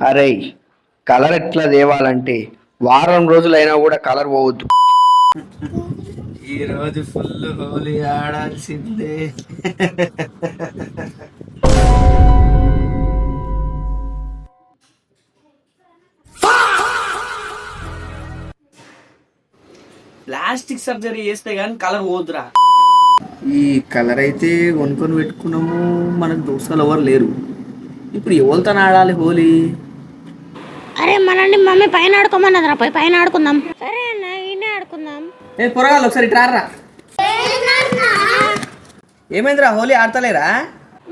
అరే, కలర్ ఎట్లా తేవాలంటే వారం రోజులైనా కూడా కలర్ పోవద్దు. ఈ రోజు ఫుల్ హోలీ ఆడాల్సిందే. ప్లాస్టిక్ సర్జరీ చేస్తే గానీ కలర్ పోదురా. ఈ కలర్ అయితే కొనుక్కొని పెట్టుకున్నాము, మనకు దోస్తులు ఎవరు లేరు. ఇప్పుడు ఎవరితో ఆడాలి హోలీ? అరే మనండి మమ్మీ పైన ఆడుకోమన్నదిరా, పోయి పైన ఆడుకుందాం. సరే అన్న, ఈయనే ఆడుకుందాం. ఏ పొరగాలి ఒకసారి ఇట్రారా. ఏమైందిరా, హోలీ ఆడతలేరా?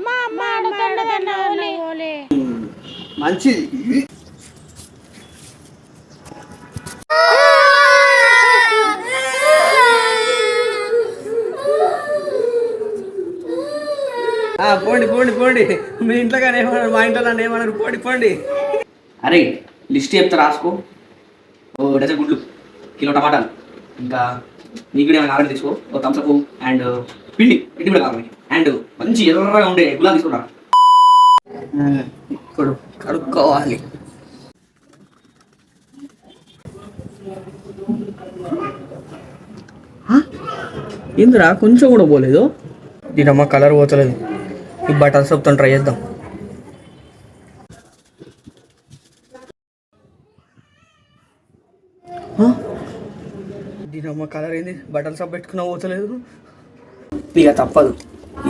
మా అమ్మ ఆడుతుండదన్న హోలీ. మంచిది. పోండి పోండి పోండి, మీ ఇంట్లో కానీ ఏమన్నారు, మా ఇంట్లో నన్ను ఏమన్నారు, పోండి పోండి. అరే లిస్ట్ చెప్తా రాసుకో. ఓ డజన్ గుడ్లు, కిలో టమాటాలు, ఇంకా నీకు కూడా ఏమైనా ఆర్డర్ తీసుకో. ఓ థమ్స్అప్ అండ్ పిండి కూడా కావాలి. అండ్ మంచి ఎర్రగా ఉండే గులాబీ తీసుకుంటా. ఇప్పుడు కడుక్కోవాలి. ఏందిరా కొంచెం కూడా పోలేదు? దీనమ్మ కలర్ పోతలేదు. ఈ బట్టల సోప్తో ట్రై చేద్దాం. దీనమ్మ కలర్ ఏంది, బట్టల సోప్ పెట్టుకున్నా పోతలేదు. ఇక తప్పదు,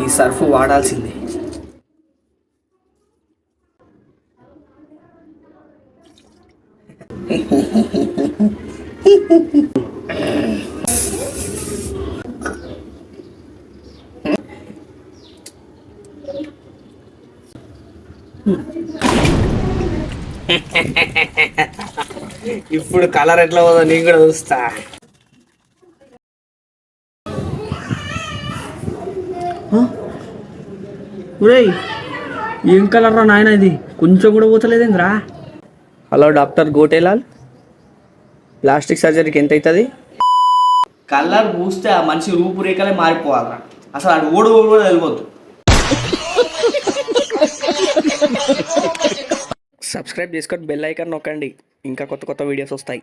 ఈ సర్ఫ్ వాడాల్సిందే. ఇప్పుడు కలర్ ఎట్లా పోదో నేను కూడా చూస్తా. ఏం కలర్ రా నాయన, ఇది కొంచెం కూడా పోతలేదేంద్రా. హలో డాక్టర్ గోటేలాల్, ప్లాస్టిక్ సర్జరీకి ఎంత అవుతుంది? కలర్ పూస్తే ఆ మనిషి రూపురేఖలే మారిపోవాలరా. అసలు అది ఓడు కూడా వెళ్ళిపోద్దు. సబ్స్క్రైబ్ చేసుకొని బెల్ ఐకాన్ నొక్కండి, ఇంకా కొత్త కొత్త వీడియోస్ వస్తాయి.